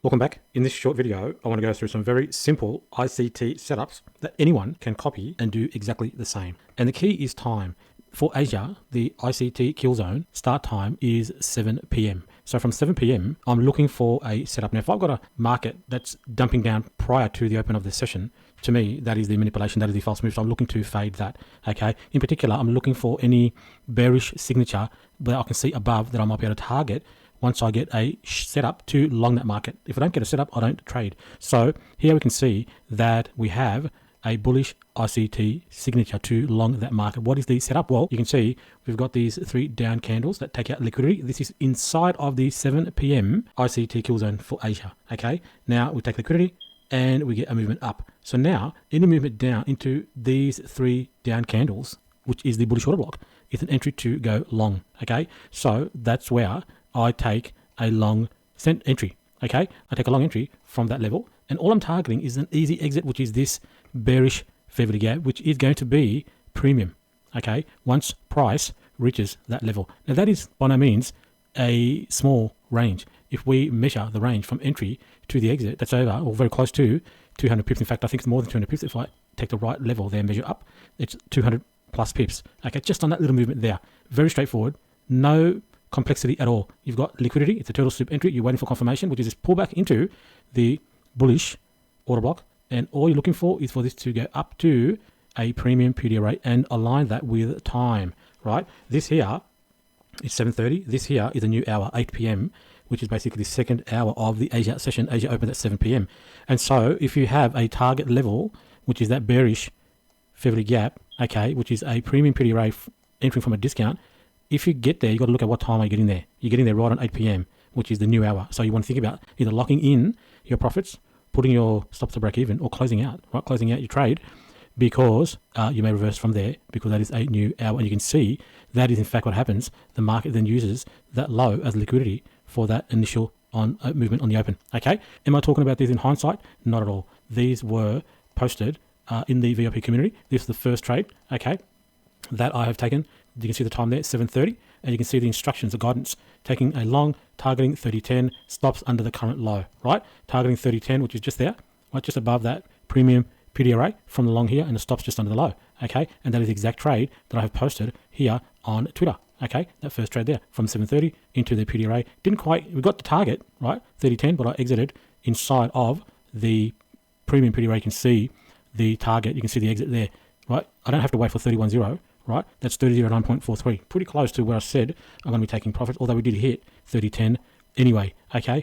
Welcome back. In this short video, I want to go through some very simple ICT setups that anyone can copy and do exactly the same. And the key is time. For Asia, the ICT kill zone start time is 7 p.m. So from 7 p.m., I'm looking for a setup. Now, if I've got a market that's dumping down prior to the open of the session, to me, that is the manipulation, that is the false move. So I'm looking to fade that, okay? In particular, I'm looking for any bearish signature that I can see above that I might be able to target once I get a setup to long that market. If I don't get a setup, I don't trade. So here we can see that we have a bullish ICT signature to long that market. What is the setup? Well, you can see we've got these 3 down candles that take out liquidity. This is inside of the 7 p.m. ICT kill zone for Asia. Okay, now we take liquidity and we get a movement up. So now any movement down into these 3 down candles, which is the bullish order block, is an entry to go long. Okay, so that's where I take a long entry. Okay, I take a long entry from that level, and all I'm targeting is an easy exit, which is this bearish fair value gap, which is going to be premium. Okay, once price reaches that level. Now that is by no means a small range. If we measure the range from entry to the exit, that's over or very close to 200 pips. In fact, I think it's more than 200 pips. If I take the right level there, measure up, it's 200 plus pips. Okay, just on that little movement there. Very straightforward. No complexity at all. You've got liquidity, it's a turtle soup entry, you're waiting for confirmation, which is this pullback into the bullish order block, and all you're looking for is for this to go up to a premium PDA rate and align that with time, right? This here is 7:30, this here is a new hour, 8 p.m., which is basically the second hour of the Asia session. Asia opened at 7 p.m. And so if you have a target level, which is that bearish fair value gap, okay, which is a premium PDA rate entering from a discount, if you get there, you've got to look at what time are you getting there. You're getting there right on 8 p.m., which is the new hour. So you want to think about either locking in your profits, putting your stops to break even, or closing out, right? Closing out your trade, because you may reverse from there, because that is a new hour. And you can see that is in fact what happens. The market then uses that low as liquidity for that initial movement on the open. Okay, am I talking about these in hindsight? Not at all. These were posted in the VIP community. This is the first trade, okay, that I have taken. You can see the time there, 7:30, and you can see the instructions, the guidance, taking a long, targeting 30.10, stops under the current low, right? Targeting 30.10, which is just there, right, just above that premium PDA rate from the long here, and the stops just under the low, okay? And that is the exact trade that I have posted here on Twitter, okay? That first trade there, from 7:30 into the PDA rate. Didn't quite, we got the target, right, 30.10, but I exited inside of the premium PDA rate. You can see the target, you can see the exit there, right? I don't have to wait for 31.0. Right, that's 30.09.43, pretty close to where I said I'm going to be taking profits, although we did hit 30.10 anyway, okay?